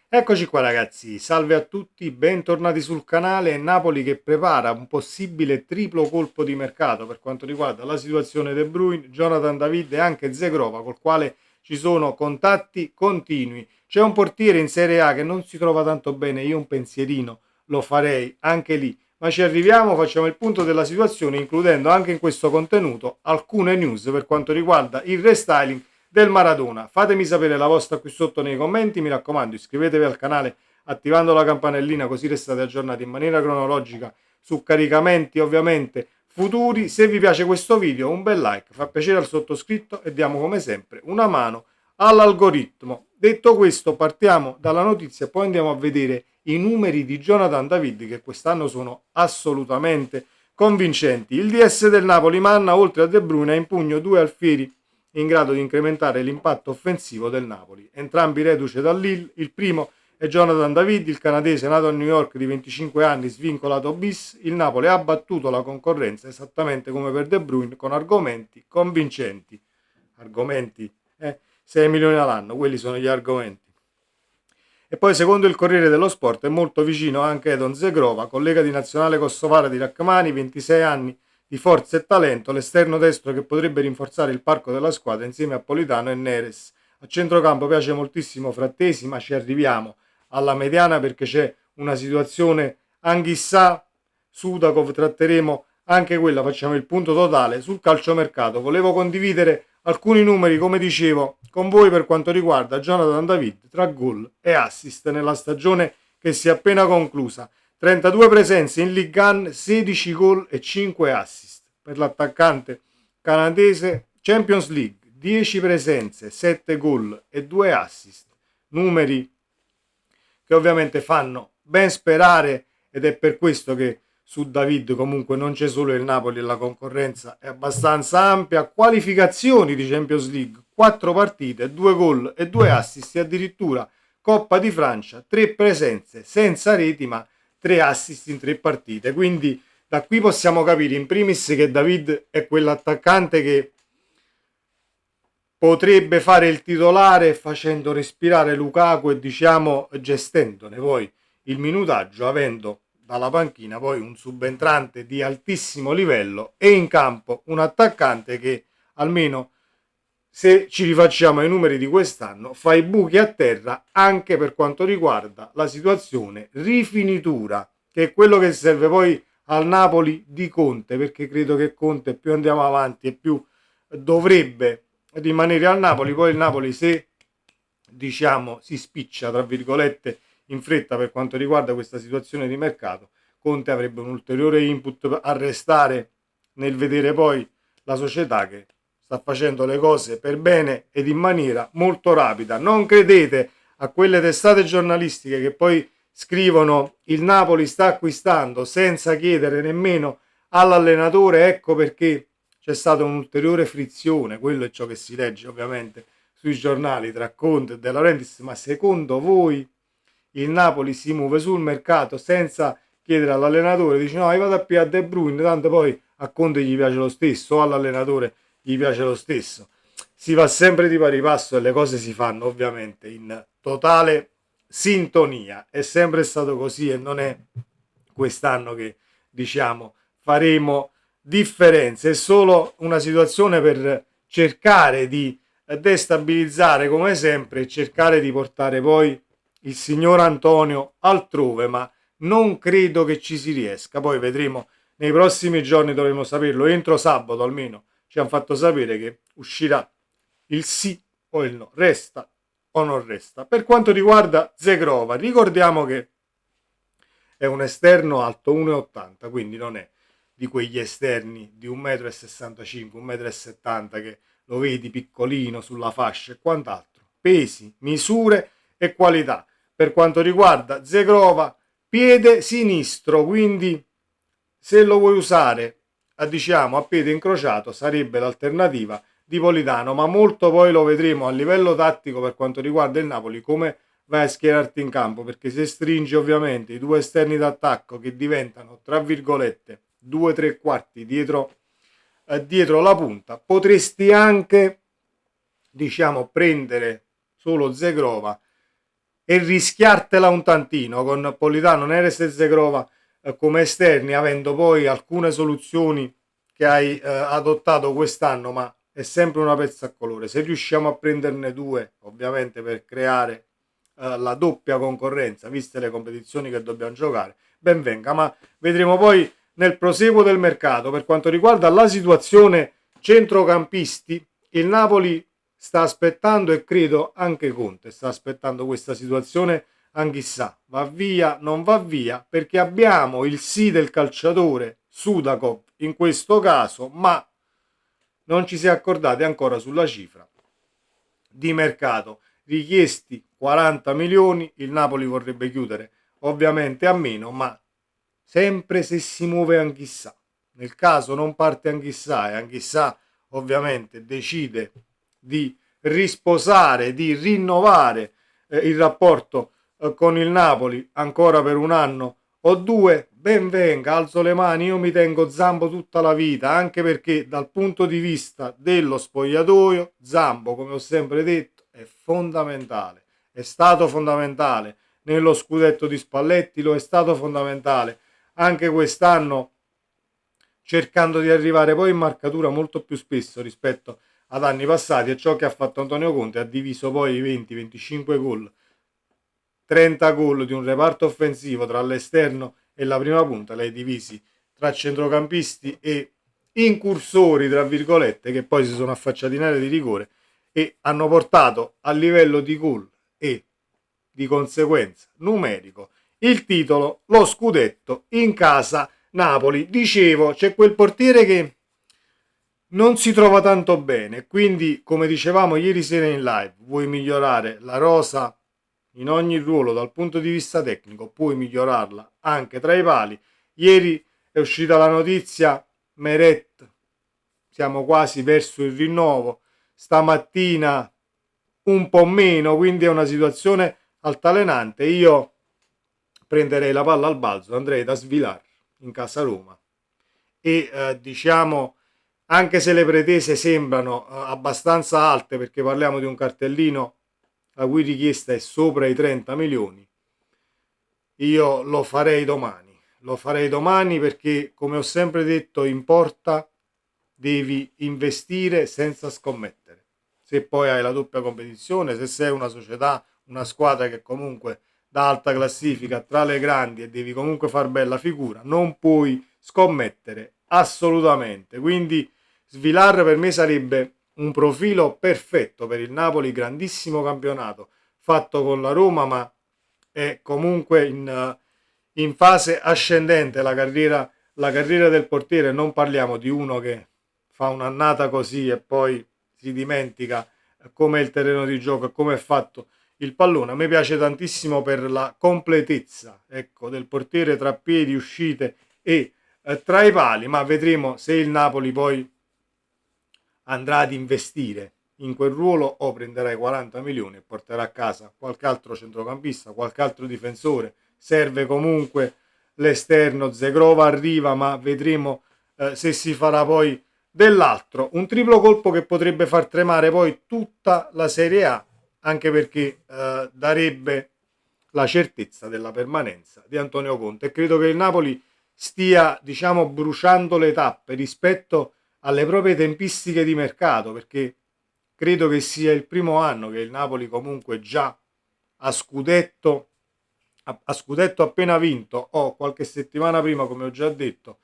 Eccoci qua ragazzi, salve a tutti, bentornati sul canale. Napoli che prepara un possibile triplo colpo di mercato per quanto riguarda la situazione De Bruyne, Jonathan David e anche Zegrova, col quale ci sono contatti continui. C'è un portiere in Serie A che non si trova tanto bene, io un pensierino lo farei anche lì, ma ci arriviamo, facciamo il punto della situazione includendo anche in questo contenuto alcune news per quanto riguarda il restyling del Maradona. Fatemi sapere la vostra qui sotto nei commenti, mi raccomando iscrivetevi al canale attivando la campanellina così restate aggiornati in maniera cronologica su caricamenti ovviamente futuri. Se vi piace questo video un bel like, fa piacere al sottoscritto e diamo come sempre una mano all'algoritmo. Detto questo partiamo dalla notizia e poi andiamo a vedere i numeri di Jonathan David che quest'anno sono assolutamente convincenti. Il DS del Napoli manna oltre a De Bruyne ha in pugno due alfieri in grado di incrementare l'impatto offensivo del Napoli. Entrambi reduce da Lille, il primo è Jonathan David, il canadese nato a New York di 25 anni, svincolato bis. Il Napoli ha battuto la concorrenza esattamente come per De Bruyne con argomenti convincenti. Argomenti? 6 milioni all'anno, quelli sono gli argomenti. E poi secondo il Corriere dello Sport è molto vicino anche Edon Zegrova, collega di nazionale kosovara di Rachmani, 26 anni, di forza e talento, l'esterno destro che potrebbe rinforzare il parco della squadra insieme a Politano e Neres. A centrocampo piace moltissimo Frattesi, ma ci arriviamo alla mediana perché c'è una situazione Anghissà, Sudakov, tratteremo anche quella, facciamo il punto totale sul calciomercato. Volevo condividere alcuni numeri, come dicevo, con voi per quanto riguarda Jonathan David tra gol e assist nella stagione che si è appena conclusa. 32 presenze in Ligue 1, 16 gol e 5 assist. Per l'attaccante canadese Champions League, 10 presenze, 7 gol e 2 assist. Numeri che ovviamente fanno ben sperare ed è per questo che su David comunque non c'è solo il Napoli e la concorrenza è abbastanza ampia. Qualificazioni di Champions League, 4 partite, 2 gol e 2 assist e addirittura Coppa di Francia, 3 presenze senza reti ma 3 assist in 3 partite. Quindi da qui possiamo capire in primis che David è quell'attaccante che potrebbe fare il titolare facendo respirare Lukaku e diciamo gestendone poi il minutaggio, avendo dalla panchina poi un subentrante di altissimo livello e in campo un attaccante che almeno se ci rifacciamo ai numeri di quest'anno fa i buchi a terra anche per quanto riguarda la situazione rifinitura, che è quello che serve poi al Napoli di Conte, perché credo che Conte più andiamo avanti e più dovrebbe rimanere al Napoli. Poi il Napoli, se diciamo si spiccia tra virgolette in fretta per quanto riguarda questa situazione di mercato, Conte avrebbe un ulteriore input a restare nel vedere poi la società che sta facendo le cose per bene ed in maniera molto rapida. Non credete a quelle testate giornalistiche che poi scrivono il Napoli sta acquistando senza chiedere nemmeno all'allenatore. Ecco perché c'è stata un'ulteriore frizione, quello è ciò che si legge ovviamente sui giornali tra Conte e De Laurentiis. Ma secondo voi il Napoli si muove sul mercato senza chiedere all'allenatore? Dice no, io vado a pigliare De Bruyne, tanto poi a Conte gli piace lo stesso o all'allenatore gli piace lo stesso. Si va sempre di pari passo e le cose si fanno ovviamente in totale sintonia. È sempre stato così e non è quest'anno che diciamo faremo differenze. È solo una situazione per cercare di destabilizzare come sempre e cercare di portare poi il signor Antonio altrove, ma non credo che ci si riesca. Poi vedremo nei prossimi giorni, dovremo saperlo entro sabato almeno. Ci hanno fatto sapere che uscirà il sì o il no, resta o non resta. Per quanto riguarda Zegrova, ricordiamo che è un esterno alto 1,80 m, quindi non è di quegli esterni di 1,65 m, 1,70 m che lo vedi piccolino sulla fascia e quant'altro. Pesi, misure e qualità. Per quanto riguarda Zegrova, piede sinistro, quindi se lo vuoi usare diciamo a piede incrociato sarebbe l'alternativa di Politano, ma molto poi lo vedremo a livello tattico per quanto riguarda il Napoli come vai a schierarti in campo, perché se stringi ovviamente i due esterni d'attacco che diventano tra virgolette 2-3 quarti dietro la punta, potresti anche diciamo prendere solo Zegrova e rischiartela un tantino con Politano, Neres e Zegrova come esterni, avendo poi alcune soluzioni che hai adottato quest'anno, ma è sempre una pezza a colore. Se riusciamo a prenderne due, ovviamente per creare la doppia concorrenza, viste le competizioni che dobbiamo giocare, ben venga, ma vedremo poi nel proseguo del mercato. Per quanto riguarda la situazione centrocampisti, il Napoli sta aspettando, e credo anche Conte sta aspettando questa situazione, anch'issa va via, non va via, perché abbiamo il sì del calciatore Sudakov in questo caso, ma non ci si è accordati ancora sulla cifra di mercato. Richiesti 40 milioni, il Napoli vorrebbe chiudere ovviamente a meno, ma sempre se si muove Anchissà. Nel caso non parte Anchissà e Anchissà ovviamente decide di risposare, di rinnovare il rapporto con il Napoli ancora per un anno o due, ben venga, alzo le mani, io mi tengo Zambo tutta la vita, anche perché dal punto di vista dello spogliatoio, Zambo, come ho sempre detto, è fondamentale, è stato fondamentale nello scudetto di Spalletti, lo è stato fondamentale anche quest'anno, cercando di arrivare poi in marcatura molto più spesso rispetto ad anni passati, e ciò che ha fatto Antonio Conte, ha diviso poi i 20-25 gol, 30 gol di un reparto offensivo tra l'esterno e la prima punta, li hai divisi tra centrocampisti e incursori, tra virgolette, che poi si sono affacciati in area di rigore e hanno portato a livello di gol e di conseguenza numerico il titolo, lo scudetto in casa Napoli. Dicevo, c'è quel portiere che non si trova tanto bene, quindi come dicevamo ieri sera in live, vuoi migliorare la rosa in ogni ruolo dal punto di vista tecnico, puoi migliorarla anche tra i pali. Ieri è uscita la notizia, Meret, siamo quasi verso il rinnovo, stamattina un po' meno, quindi è una situazione altalenante. Io prenderei la palla al balzo, andrei da Svilar in casa Roma e diciamo, anche se le pretese sembrano abbastanza alte, perché parliamo di un cartellino la cui richiesta è sopra i 30 milioni, io lo farei domani perché, come ho sempre detto, in porta devi investire senza scommettere. Se poi hai la doppia competizione, se sei una società, una squadra che comunque da alta classifica tra le grandi e devi comunque far bella figura, non puoi scommettere assolutamente. Quindi Svilar per me sarebbe un profilo perfetto per il Napoli, grandissimo campionato fatto con la Roma, ma è comunque in fase ascendente la carriera del portiere. Non parliamo di uno che fa un'annata così e poi si dimentica come il terreno di gioco e come è fatto il pallone. A me piace tantissimo per la completezza, ecco, del portiere tra piedi, uscite e tra i pali, ma vedremo se il Napoli poi andrà ad investire in quel ruolo o prenderà i 40 milioni e porterà a casa qualche altro centrocampista, qualche altro difensore. Serve comunque l'esterno, Zegrova arriva, ma vedremo se si farà poi dell'altro. Un triplo colpo che potrebbe far tremare poi tutta la Serie A, anche perché darebbe la certezza della permanenza di Antonio Conte. E credo che il Napoli stia, diciamo, bruciando le tappe rispetto alle proprie tempistiche di mercato, perché credo che sia il primo anno che il Napoli comunque già a scudetto, a scudetto appena vinto, o qualche settimana prima, come ho già detto,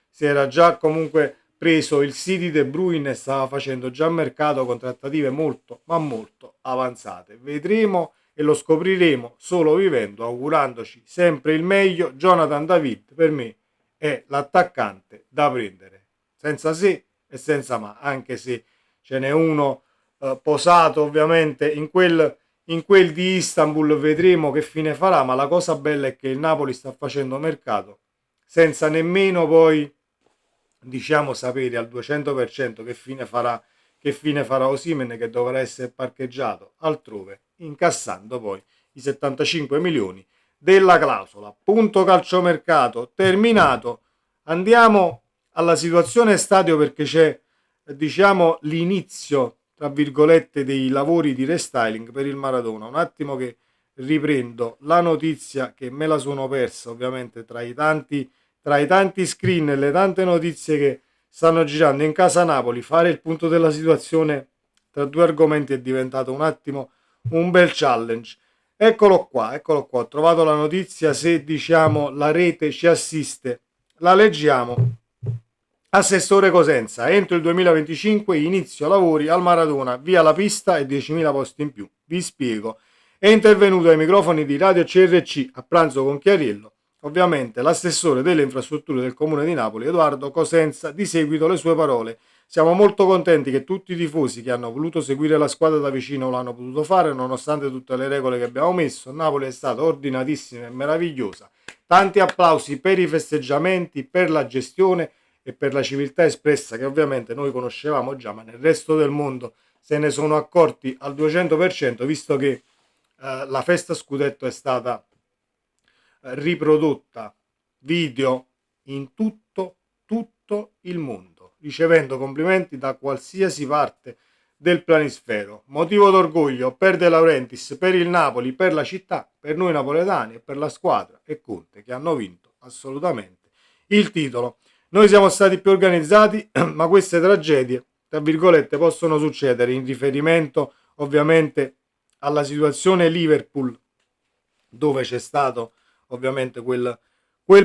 si era già comunque preso il sì di De Bruyne e stava facendo già mercato con trattative molto ma molto avanzate. Vedremo e lo scopriremo solo vivendo, augurandoci sempre il meglio. Jonathan David per me è l'attaccante da prendere, senza se e senza ma, anche se ce n'è uno posato ovviamente in quel di Istanbul, vedremo che fine farà, ma la cosa bella è che il Napoli sta facendo mercato senza nemmeno poi, diciamo, sapere al 200% che fine farà Osimhen, che dovrà essere parcheggiato altrove, incassando poi i 75 milioni della clausola. Punto calciomercato terminato. Andiamo alla situazione stadio, perché c'è, diciamo, l'inizio, tra virgolette, dei lavori di restyling per il Maradona. Un attimo che riprendo la notizia che me la sono persa, ovviamente tra i tanti screen e le tante notizie che stanno girando in casa Napoli. Fare il punto della situazione tra due argomenti è diventato un attimo un bel challenge. Eccolo qua, ho trovato la notizia. Se diciamo la rete ci assiste, la leggiamo. Assessore Cosenza, entro il 2025 inizio lavori al Maradona, via la pista e 10.000 posti in più. Vi spiego. È intervenuto ai microfoni di Radio CRC a pranzo con Chiariello, ovviamente l'assessore delle infrastrutture del comune di Napoli, Edoardo Cosenza. Di seguito le sue parole. Siamo molto contenti che tutti i tifosi che hanno voluto seguire la squadra da vicino l'hanno potuto fare, nonostante tutte le regole che abbiamo messo. Napoli è stata ordinatissima e meravigliosa. Tanti applausi per i festeggiamenti, per la gestione e per la civiltà espressa, che ovviamente noi conoscevamo già, ma nel resto del mondo se ne sono accorti al 200%, visto che la festa scudetto è stata riprodotta video in tutto il mondo, ricevendo complimenti da qualsiasi parte del planisfero. Motivo d'orgoglio per De Laurentiis, per il Napoli, per la città, per noi napoletani e per la squadra e Conte, che hanno vinto assolutamente il titolo. Noi siamo stati più organizzati, ma queste tragedie, tra virgolette, possono succedere, in riferimento ovviamente alla situazione Liverpool, dove c'è stato ovviamente quel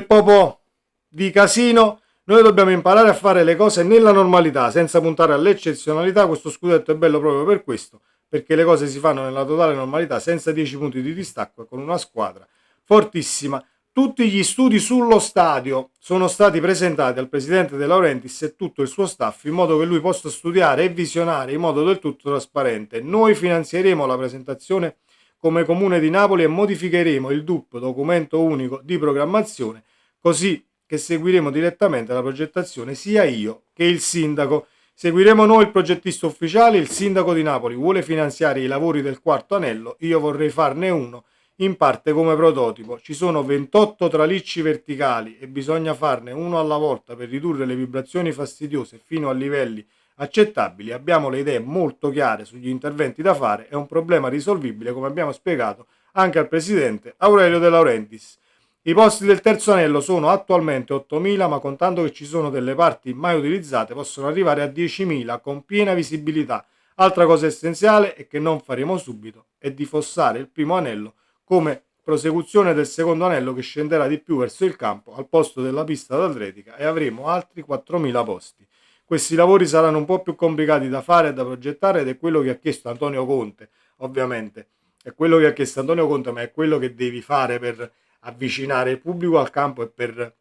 po' di casino. Noi dobbiamo imparare a fare le cose nella normalità, senza puntare all'eccezionalità. Questo scudetto è bello proprio per questo, perché le cose si fanno nella totale normalità, senza 10 punti di distacco e con una squadra fortissima. Tutti gli studi sullo stadio sono stati presentati al presidente De Laurentiis e tutto il suo staff, in modo che lui possa studiare e visionare in modo del tutto trasparente. Noi finanzieremo la presentazione come Comune di Napoli e modificheremo il DUP, documento unico di programmazione, così che seguiremo direttamente la progettazione sia io che il sindaco. Seguiremo noi il progettista ufficiale. Il sindaco di Napoli vuole finanziare i lavori del quarto anello, io vorrei farne uno in parte come prototipo. Ci sono 28 tralicci verticali e bisogna farne uno alla volta per ridurre le vibrazioni fastidiose fino a livelli accettabili. Abbiamo le idee molto chiare sugli interventi da fare, è un problema risolvibile, come abbiamo spiegato anche al presidente Aurelio De Laurentiis. I posti del terzo anello sono attualmente 8.000, ma contando che ci sono delle parti mai utilizzate possono arrivare a 10.000 con piena visibilità. Altra cosa essenziale e che non faremo subito è di fossare il primo anello come prosecuzione del secondo anello, che scenderà di più verso il campo al posto della pista d'atletica, e avremo altri 4.000 posti. Questi lavori saranno un po' più complicati da fare e da progettare, ed è quello che ha chiesto Antonio Conte, ovviamente. È quello che ha chiesto Antonio Conte, ma è quello che devi fare per avvicinare il pubblico al campo e per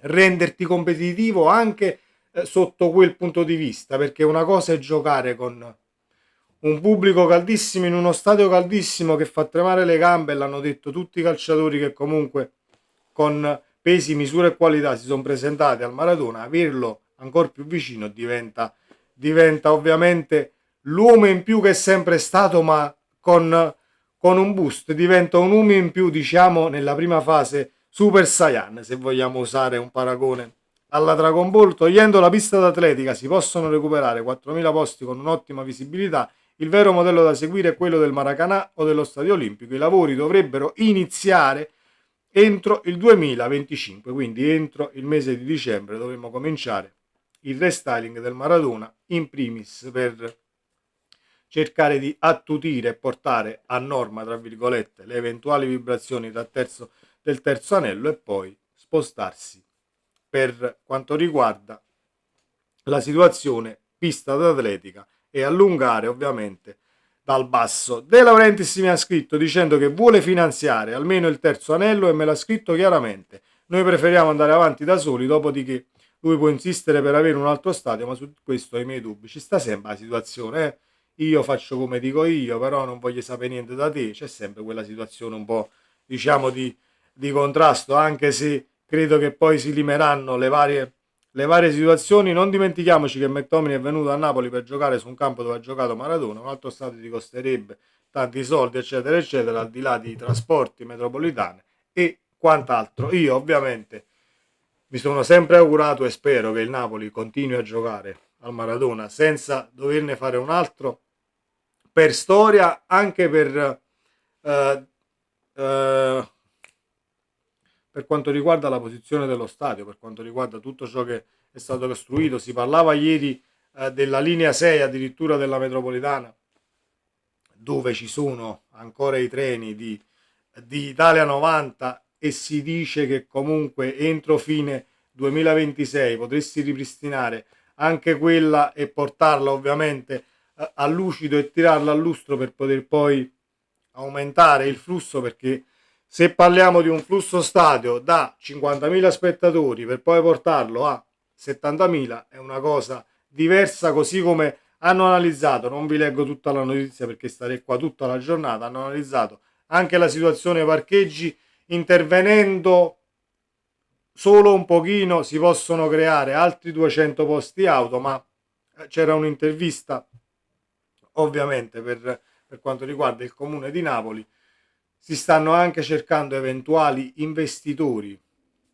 renderti competitivo anche sotto quel punto di vista, perché una cosa è giocare con un pubblico caldissimo in uno stadio caldissimo che fa tremare le gambe, e l'hanno detto tutti i calciatori che comunque con pesi, misure e qualità si sono presentati al Maradona. Averlo ancora più vicino diventa ovviamente l'uomo in più che è sempre stato, ma con un boost, diventa un uomo in più, diciamo, nella prima fase Super Saiyan, se vogliamo usare un paragone alla Dragon Ball. Togliendo la pista d'atletica si possono recuperare 4.000 posti con un'ottima visibilità. Il vero modello da seguire è quello del Maracanã o dello Stadio Olimpico. I lavori dovrebbero iniziare entro il 2025, quindi entro il mese di dicembre dovremmo cominciare il restyling del Maradona, in primis per cercare di attutire e portare a norma, tra virgolette, le eventuali vibrazioni del terzo anello, e poi spostarsi per quanto riguarda la situazione pista d'atletica e allungare ovviamente dal basso. De Laurentiis mi ha scritto dicendo che vuole finanziare almeno il terzo anello, e me l'ha scritto chiaramente. Noi preferiamo andare avanti da soli, dopodiché lui può insistere per avere un altro stadio, ma su questo ho i miei dubbi. Ci sta sempre la situazione, io faccio come dico io, però non voglio sapere niente da te. C'è sempre quella situazione un po', diciamo, di contrasto, anche se credo che poi si limeranno le varie situazioni. Non dimentichiamoci che McTominay è venuto a Napoli per giocare su un campo dove ha giocato Maradona. Un altro stadio ti costerebbe tanti soldi, eccetera eccetera, al di là di trasporti, metropolitane e quant'altro. Io ovviamente mi sono sempre augurato e spero che il Napoli continui a giocare al Maradona senza doverne fare un altro, per storia, anche per per quanto riguarda la posizione dello stadio, per quanto riguarda tutto ciò che è stato costruito. Si parlava ieri della linea 6 addirittura della metropolitana, dove ci sono ancora i treni di Italia 90, e si dice che comunque entro fine 2026 potresti ripristinare anche quella e portarla ovviamente a lucido e tirarla a lustro per poter poi aumentare il flusso, perché se parliamo di un flusso stadio da 50.000 spettatori per poi portarlo a 70.000 è una cosa diversa, così come hanno analizzato, non vi leggo tutta la notizia perché starei qua tutta la giornata, hanno analizzato anche la situazione parcheggi, intervenendo solo un pochino si possono creare altri 200 posti auto, ma c'era un'intervista ovviamente per quanto riguarda il comune di Napoli, si stanno anche cercando eventuali investitori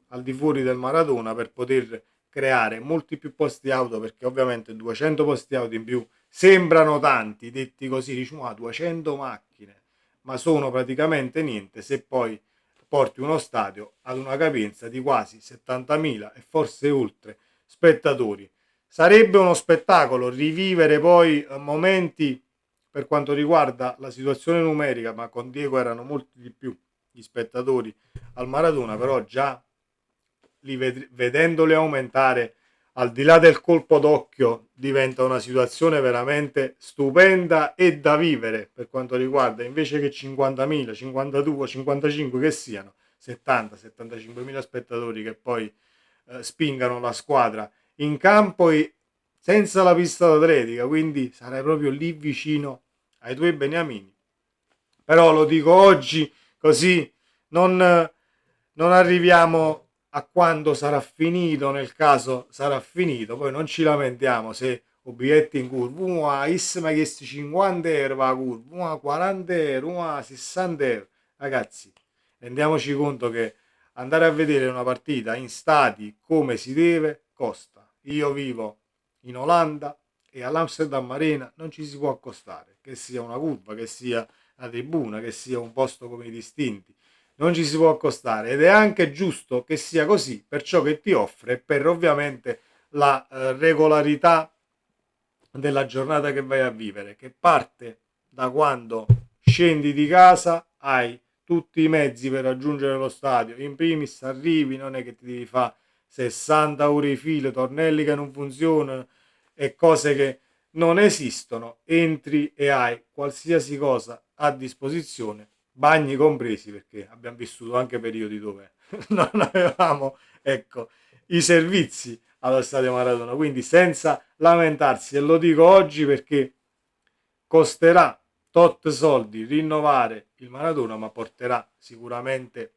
al di fuori del Maradona per poter creare molti più posti auto, perché ovviamente 200 posti auto in più sembrano tanti, detti così, diciamo 200 macchine, ma sono praticamente niente se poi porti uno stadio ad una capienza di quasi 70.000 e forse oltre spettatori. Sarebbe uno spettacolo rivivere poi momenti per quanto riguarda la situazione numerica, ma con Diego erano molti di più gli spettatori al Maradona, però già vedendoli aumentare, al di là del colpo d'occhio, diventa una situazione veramente stupenda e da vivere per quanto riguarda, invece che 50.000, 52, 55 che siano, 70, 75.000 spettatori che poi spingano la squadra in campo e senza la pista d'atletica, quindi sarai proprio lì vicino ai tuoi beniamini. Però lo dico oggi così non, non arriviamo a quando sarà finito, nel caso sarà finito, poi non ci lamentiamo se obiettivi in curva, ma che 50 euro la curva, 40 euro, 60 euro. Ragazzi, rendiamoci conto che andare a vedere una partita in stadi come si deve costa. Io vivo in Olanda e all'Amsterdam Arena non ci si può accostare, che sia una curva, che sia una tribuna, che sia un posto come i distinti, non ci si può accostare, ed è anche giusto che sia così per ciò che ti offre e per ovviamente la regolarità della giornata che vai a vivere, che parte da quando scendi di casa, hai tutti i mezzi per raggiungere lo stadio, in primis arrivi, non è che ti devi fare 60 ore di fila, tornelli che non funzionano e cose che non esistono, entri e hai qualsiasi cosa a disposizione, bagni compresi, perché abbiamo vissuto anche periodi dove non avevamo, ecco, i servizi allo stadio Maradona, quindi senza lamentarsi. E lo dico oggi perché costerà tot soldi rinnovare il Maradona, ma porterà sicuramente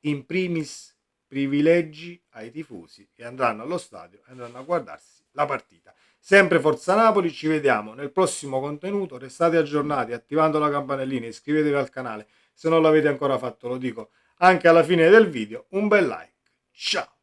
in primis privilegi ai tifosi che andranno allo stadio e andranno a guardarsi la partita. Sempre Forza Napoli, ci vediamo nel prossimo contenuto, restate aggiornati attivando la campanellina, iscrivetevi al canale se non l'avete ancora fatto, lo dico anche alla fine del video, un bel like, ciao!